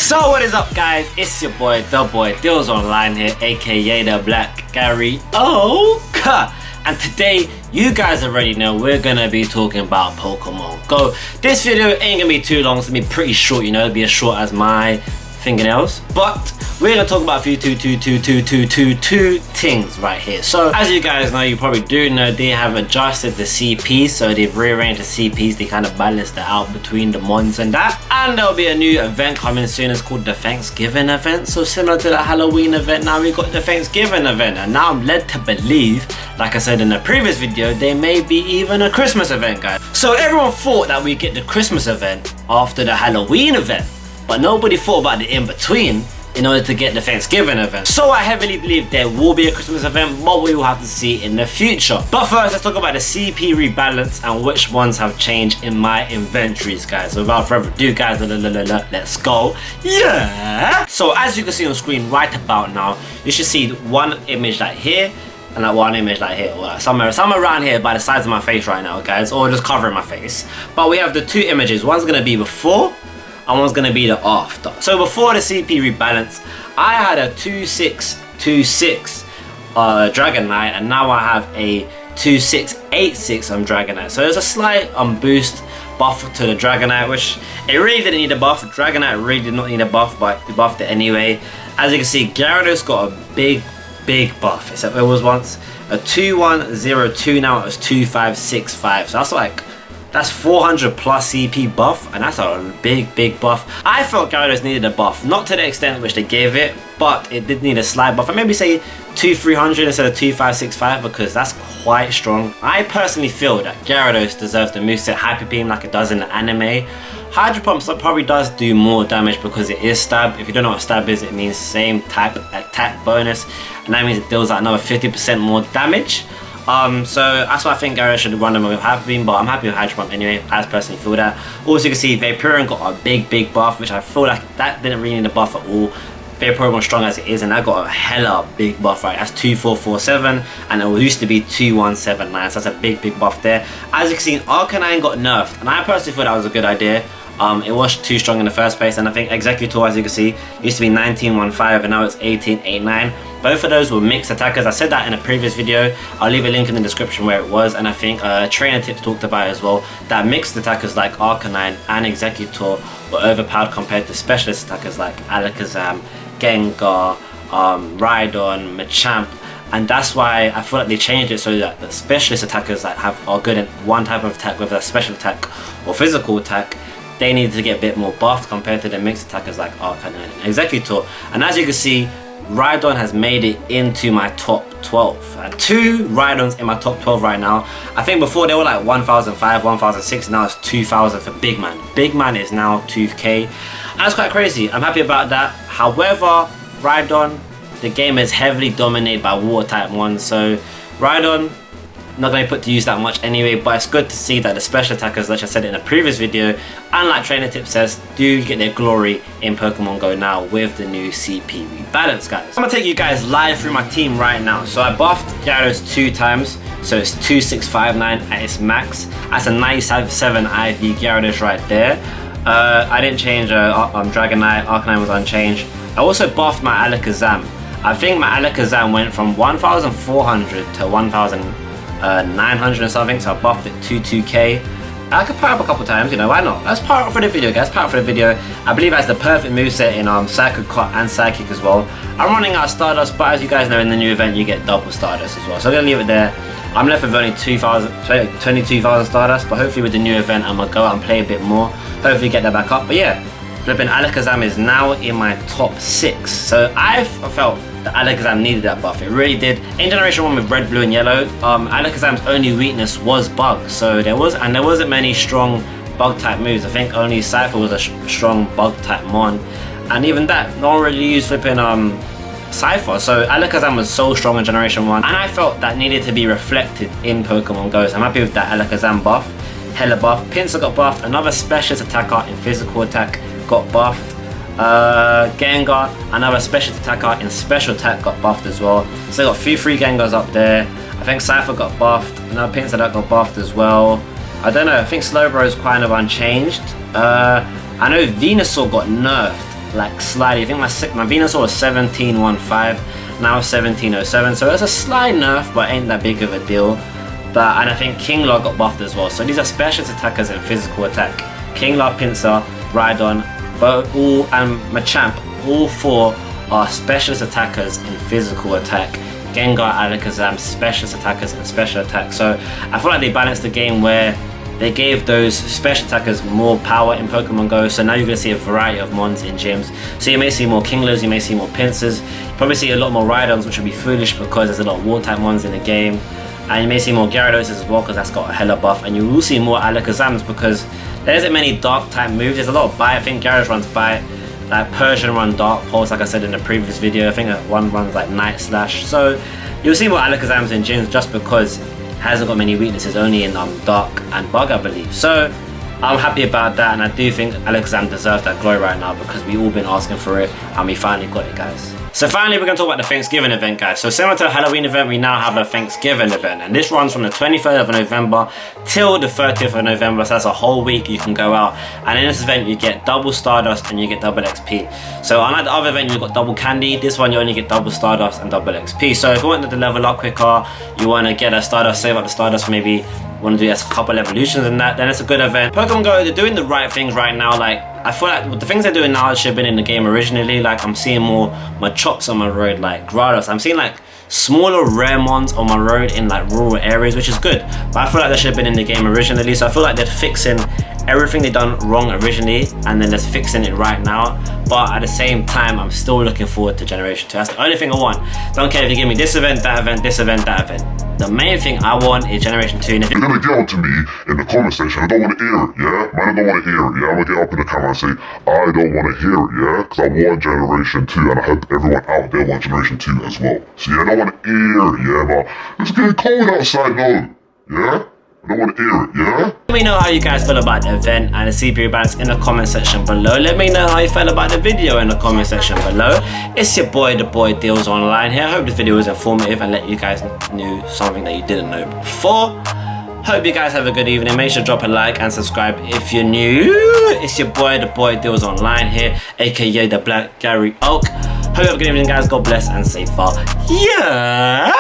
So what is up, guys? It's your boy, the boy, DilzOnline here, aka the Black Gary. And today, you guys already know we're gonna be talking about Pokemon Go. This video ain't gonna be too long, it's gonna be pretty short, you know, it'll be as short as my fingernails. But we're gonna talk about a few two things right here. So as you guys know, you probably do know, they have adjusted the CPs, so they've rearranged the CPs, they kind of balanced it out between the mons and that. And there'll be a new event coming soon, it's called the Thanksgiving event. So similar to the Halloween event, now we got the Thanksgiving event, and now I'm led to believe, like I said in the previous video, there may be even a Christmas event, guys. So everyone thought that we get the Christmas event after the Halloween event, but nobody thought about the in-between in order to get the Thanksgiving event. So I heavily believe there will be a Christmas event, but we will have to see in the future. But first, let's talk about the CP rebalance and which ones have changed in my inventories, guys. So without further ado, guys, let's go. Yeah! So as you can see on screen right about now, you should see one image like here, and that one image like here, or somewhere around here by the sides of my face right now, guys, or just covering my face. But we have the two images, one's gonna be before, and one's gonna be the after. So before the CP rebalance, I had a 2626 Dragonite, and now I have a 2686 on Dragonite. So there's a slight boost buff to the Dragonite, which it really didn't need a buff. Dragonite really did not need a buff, but we buffed it anyway. As you can see, Gyarados got a big buff. Except it was once a 2102, now it was 2565. So that's 400 plus CP buff, and that's a big buff. I felt Gyarados needed a buff, not to the extent which they gave it, but it did need a slight buff. And maybe say 2300 instead of 2565, because that's quite strong. I personally feel that Gyarados deserves the moveset Hyper Beam like it does in the anime. Hydro Pump probably does do more damage because it is stab. If you don't know what stab is, it means same type attack bonus, and that means it deals like another 50% more damage. So that's why I think Gyarados should run them with Hyper Beam, but I'm happy with Hydro Pump anyway. I personally feel that. Also, you can see Vaporeon got a big buff, which I feel like that didn't really need a buff at all. Vaporeon was strong as it is, and that got a hella big buff, right? That's 2447, and it used to be 2179, so that's a big buff there. As you can see, Arcanine got nerfed, and I personally thought that was a good idea. It was too strong in the first place, and I think Executor, as you can see, used to be 1915 and now it's 1889. Both of those were mixed attackers. I said that in a previous video. I'll leave a link in the description where it was, and I think Trainer Tips talked about it as well, that mixed attackers like Arcanine and Executor were overpowered compared to specialist attackers like Alakazam, Gengar, Rhydon, Machamp. And that's why I feel like they changed it so that the specialist attackers that are good at one type of attack, whether that's special attack or physical attack, they needed to get a bit more buffed compared to the mixed attackers like Arcanine and Executor. And as you can see, Rhydon has made it into my top 12. Two Rhydons in my top 12 right now. I think before they were like 1005, 1006, now it's 2000 for Big Man. Big Man is now 2k. And that's quite crazy. I'm happy about that. However, Rhydon, the game is heavily dominated by water type ones. So Rhydon, not going to be put to use that much anyway, but it's good to see that the special attackers, like I said in a previous video, and like Trainer Tip says, do get their glory in Pokemon Go now with the new CP rebalance, guys. I'm going to take you guys live through my team right now. So I buffed Gyarados 2 times, so it's 2659 at its max. That's a 97 IV Gyarados right there. I didn't change Dragonite, Arcanine was unchanged. I also buffed my Alakazam. I think my Alakazam went from 1400 to 1900 and something, so I buffed it to 2k. I could power up a couple times, you know, why not? Let's power up for the video, guys. Power up for the video. I believe it has the perfect moveset in Psychic Cut and Psychic as well. I'm running out of Stardust, but as you guys know, in the new event you get double Stardust as well. So I'm gonna leave it there. I'm left with only 22,000 Stardust, but hopefully with the new event I'm gonna go out and play a bit more. Hopefully get that back up. But yeah, flipping Alakazam is now in my top 6. So I felt that Alakazam needed that buff. It really did. In Generation 1 with red, blue and yellow, Alakazam's only weakness was bug. So there wasn't many strong bug type moves. I think only Cypher was a strong bug type mon. And even that, no one really used flipping Cypher. So Alakazam was so strong in Generation 1. And I felt that needed to be reflected in Pokemon Go. So I'm happy with that Alakazam buff. Hella buff. Pinsir got buffed. Another specialist attacker in physical attack got buffed. Gengar, another specialist attacker in special attack, got buffed as well. So they got few free Gengars up there. I think Cypher got buffed. Another Pinsir that got buffed as well. I don't know. I think Slowbro is kind of unchanged. I know Venusaur got nerfed. like slightly. I think my Venusaur was 1715, now 1707, so it's a slight nerf, but ain't that big of a deal. And I think Kingler got buffed as well. So these are specialist attackers in physical attack. Kingler, Pinsir, Rhydon, and Machamp, all 4 are specialist attackers in physical attack. Gengar, Alakazam, specialist attackers and special attack. So I feel like they balanced the game where they gave those special attackers more power in Pokemon Go. So now you're going to see a variety of mons in gyms. So you may see more Kinglers, you may see more Pinsirs, you probably see a lot more Rhydons, which would be foolish because there's a lot of water type mons in the game. And you may see more Gyarados as well because that's got a hella buff. And you will see more Alakazams because there isn't many dark type moves. There's a lot of bite. I think Gyarados runs bite. Like Persian run Dark Pulse, like I said in the previous video. I think one runs like Night Slash. So you'll see more Alakazams in gyms just because it hasn't got many weaknesses, only in Dark and Bug, I believe. So I'm happy about that, and I do think Alakazam deserves that glory right now because we've all been asking for it and we finally got it, guys. So finally, we're going to talk about the Thanksgiving event, guys. So similar to the Halloween event, we now have a Thanksgiving event, and this runs from the 23rd of November till the 30th of November. So that's a whole week you can go out, and in this event you get double Stardust and you get double XP. So unlike the other event, you got double candy. This one you only get double Stardust and double XP. So if you want to level up quicker, you want to get a Stardust, save up the Stardust for maybe want to do a couple evolutions and that, then it's a good event. Pokemon Go, they're doing the right things right now. Like, I feel like the things they're doing now should have been in the game originally. Like, I'm seeing more Machops on my road, like Gyarados. I'm seeing like smaller rare mons on my road in like rural areas, which is good. But I feel like they should have been in the game originally. So I feel like they're fixing everything they done wrong originally, and then they're fixing it right now. But at the same time, I'm still looking forward to Generation 2. That's the only thing I want. Don't care if you give me this event, that event, this event, that event. The main thing I want is Generation 2. And if you're gonna get onto me in the comment section, I don't want to hear it, yeah? Man, I don't want to hear it, yeah? I'm gonna get up in the camera and say, I don't want to hear it, yeah? Because I want Generation 2, and I hope everyone out there wants Generation 2 as well. So yeah, I don't want to hear it, yeah? But it's getting cold outside now, yeah? I don't want to hear it, yeah? Let me know how you guys feel about the event and the CP Rebalance in the comment section below. Let me know how you felt about the video in the comment section below. It's your boy, the boy DilzOnline here. I hope this video was informative and let you guys know something that you didn't know before. Hope you guys have a good evening. Make sure to drop a like and subscribe if you're new. It's your boy, the boy DilzOnline here, aka the Black Gary Oak. Hope you have a good evening, guys. God bless and stay far. Yeah.